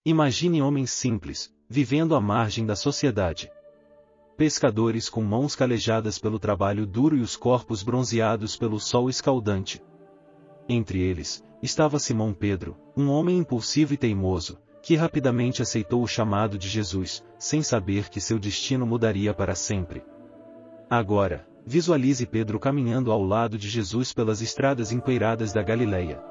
Imagine homens simples, vivendo à margem da sociedade. Pescadores com mãos calejadas pelo trabalho duro e os corpos bronzeados pelo sol escaldante. Entre eles, estava Simão Pedro, um homem impulsivo e teimoso, que rapidamente aceitou o chamado de Jesus, sem saber que seu destino mudaria para sempre. Agora, visualize Pedro caminhando ao lado de Jesus pelas estradas empoeiradas da Galileia.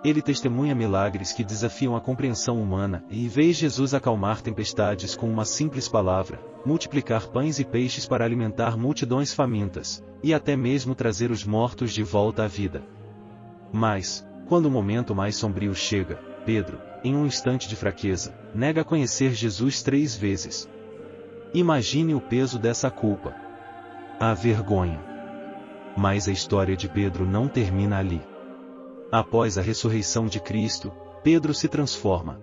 Ele testemunha milagres que desafiam a compreensão humana e vê Jesus acalmar tempestades com uma simples palavra, multiplicar pães e peixes para alimentar multidões famintas, e até mesmo trazer os mortos de volta à vida. Mas, quando o momento mais sombrio chega, Pedro, em um instante de fraqueza, nega conhecer Jesus 3 vezes. Imagine o peso dessa culpa. A vergonha. Mas a história de Pedro não termina ali. Após a ressurreição de Cristo, Pedro se transforma.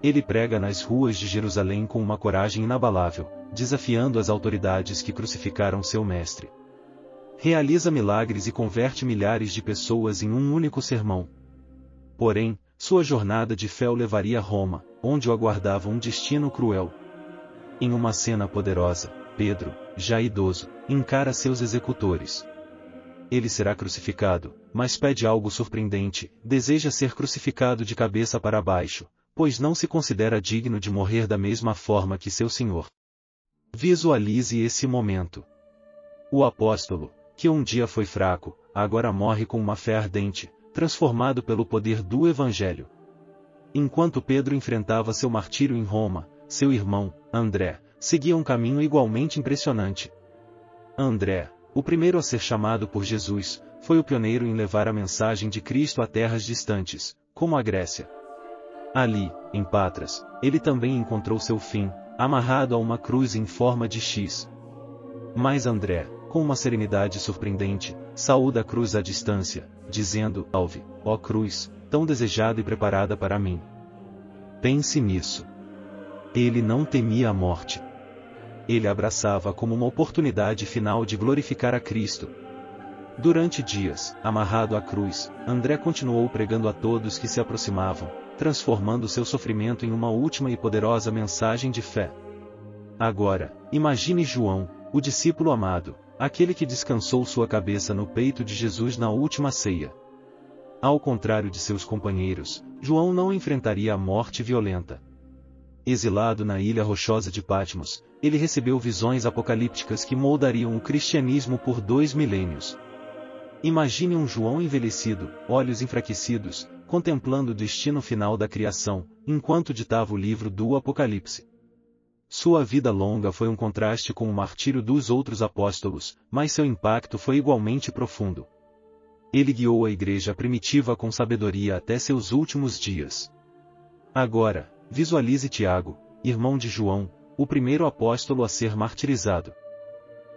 Ele prega nas ruas de Jerusalém com uma coragem inabalável, desafiando as autoridades que crucificaram seu mestre. Realiza milagres e converte milhares de pessoas em um único sermão. Porém, sua jornada de fé o levaria a Roma, onde o aguardava um destino cruel. Em uma cena poderosa, Pedro, já idoso, encara seus executores. Ele será crucificado, mas pede algo surpreendente: deseja ser crucificado de cabeça para baixo, pois não se considera digno de morrer da mesma forma que seu Senhor. Visualize esse momento. O apóstolo, que um dia foi fraco, agora morre com uma fé ardente, transformado pelo poder do Evangelho. Enquanto Pedro enfrentava seu martírio em Roma, seu irmão, André, seguia um caminho igualmente impressionante. André, o primeiro a ser chamado por Jesus, foi o pioneiro em levar a mensagem de Cristo a terras distantes, como a Grécia. Ali, em Patras, ele também encontrou seu fim, amarrado a uma cruz em forma de X. Mas André, com uma serenidade surpreendente, saúda a cruz à distância, dizendo: "Salve, ó cruz, tão desejada e preparada para mim." Pense nisso. Ele não temia a morte. Ele abraçava como uma oportunidade final de glorificar a Cristo. Durante dias, amarrado à cruz, André continuou pregando a todos que se aproximavam, transformando seu sofrimento em uma última e poderosa mensagem de fé. Agora, imagine João, o discípulo amado, aquele que descansou sua cabeça no peito de Jesus na última ceia. Ao contrário de seus companheiros, João não enfrentaria a morte violenta. Exilado na ilha rochosa de Patmos, ele recebeu visões apocalípticas que moldariam o cristianismo por 2 milênios. Imagine um João envelhecido, olhos enfraquecidos, contemplando o destino final da criação, enquanto ditava o livro do Apocalipse. Sua vida longa foi um contraste com o martírio dos outros apóstolos, mas seu impacto foi igualmente profundo. Ele guiou a igreja primitiva com sabedoria até seus últimos dias. Agora, visualize Tiago, irmão de João, o primeiro apóstolo a ser martirizado.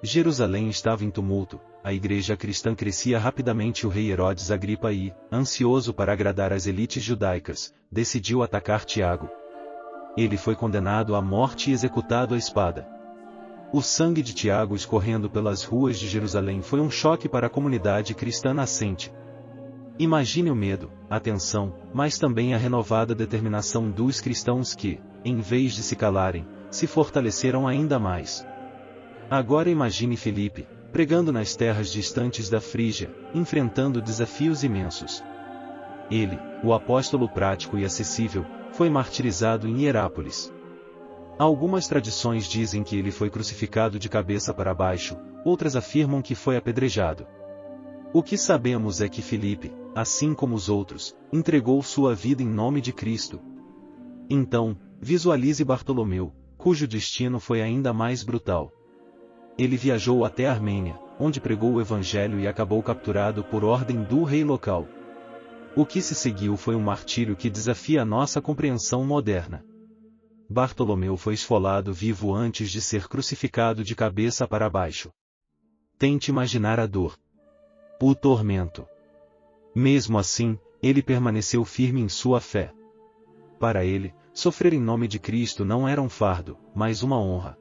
Jerusalém estava em tumulto, a igreja cristã crescia rapidamente e o rei Herodes Agripa I, ansioso para agradar as elites judaicas, decidiu atacar Tiago. Ele foi condenado à morte e executado à espada. O sangue de Tiago escorrendo pelas ruas de Jerusalém foi um choque para a comunidade cristã nascente. Imagine o medo, a tensão, mas também a renovada determinação dos cristãos que, em vez de se calarem, se fortaleceram ainda mais. Agora imagine Filipe, pregando nas terras distantes da Frígia, enfrentando desafios imensos. Ele, o apóstolo prático e acessível, foi martirizado em Hierápolis. Algumas tradições dizem que ele foi crucificado de cabeça para baixo, outras afirmam que foi apedrejado. O que sabemos é que Filipe, assim como os outros, entregou sua vida em nome de Cristo. Então, visualize Bartolomeu, cujo destino foi ainda mais brutal. Ele viajou até a Armênia, onde pregou o Evangelho e acabou capturado por ordem do rei local. O que se seguiu foi um martírio que desafia a nossa compreensão moderna. Bartolomeu foi esfolado vivo antes de ser crucificado de cabeça para baixo. Tente imaginar a dor. O tormento. Mesmo assim, ele permaneceu firme em sua fé. Para ele, sofrer em nome de Cristo não era um fardo, mas uma honra.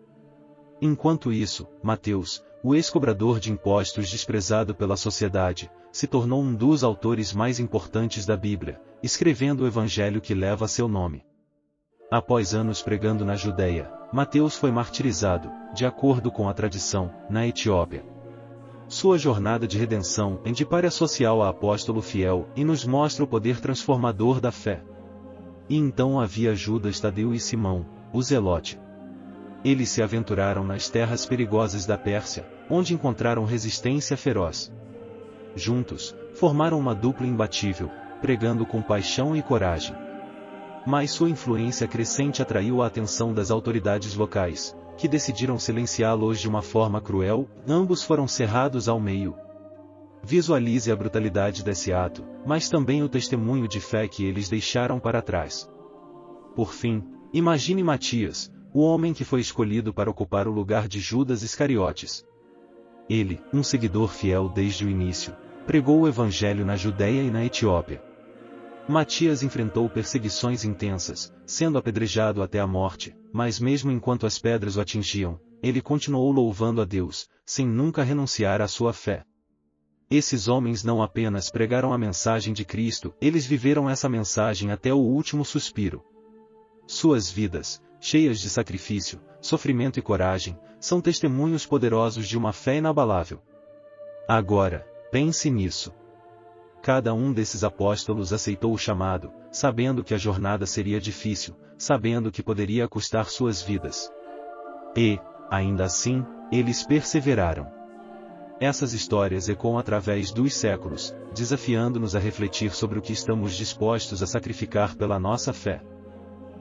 Enquanto isso, Mateus, o ex-cobrador de impostos desprezado pela sociedade, se tornou um dos autores mais importantes da Bíblia, escrevendo o evangelho que leva seu nome. Após anos pregando na Judéia, Mateus foi martirizado, de acordo com a tradição, na Etiópia. Sua jornada de redenção é de párea social a apóstolo fiel e nos mostra o poder transformador da fé. E então havia Judas Tadeu e Simão, o Zelote. Eles se aventuraram nas terras perigosas da Pérsia, onde encontraram resistência feroz. Juntos, formaram uma dupla imbatível, pregando com paixão e coragem. Mas sua influência crescente atraiu a atenção das autoridades locais, que decidiram silenciá-los de uma forma cruel. Ambos foram cerrados ao meio. Visualize a brutalidade desse ato, mas também o testemunho de fé que eles deixaram para trás. Por fim, imagine Matias, o homem que foi escolhido para ocupar o lugar de Judas Iscariotes. Ele, um seguidor fiel desde o início, pregou o evangelho na Judéia e na Etiópia. Matias enfrentou perseguições intensas, sendo apedrejado até a morte, mas mesmo enquanto as pedras o atingiam, ele continuou louvando a Deus, sem nunca renunciar à sua fé. Esses homens não apenas pregaram a mensagem de Cristo, eles viveram essa mensagem até o último suspiro. Suas vidas, cheias de sacrifício, sofrimento e coragem, são testemunhos poderosos de uma fé inabalável. Agora, pense nisso. Cada um desses apóstolos aceitou o chamado, sabendo que a jornada seria difícil, sabendo que poderia custar suas vidas. E, ainda assim, eles perseveraram. Essas histórias ecoam através dos séculos, desafiando-nos a refletir sobre o que estamos dispostos a sacrificar pela nossa fé.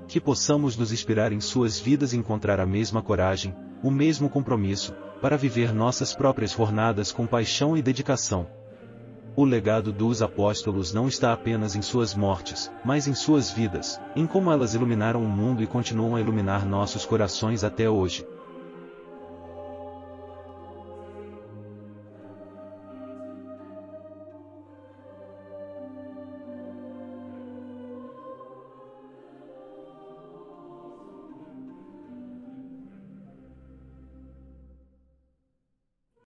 Que possamos nos inspirar em suas vidas e encontrar a mesma coragem, o mesmo compromisso, para viver nossas próprias jornadas com paixão e dedicação. O legado dos apóstolos não está apenas em suas mortes, mas em suas vidas, em como elas iluminaram o mundo e continuam a iluminar nossos corações até hoje.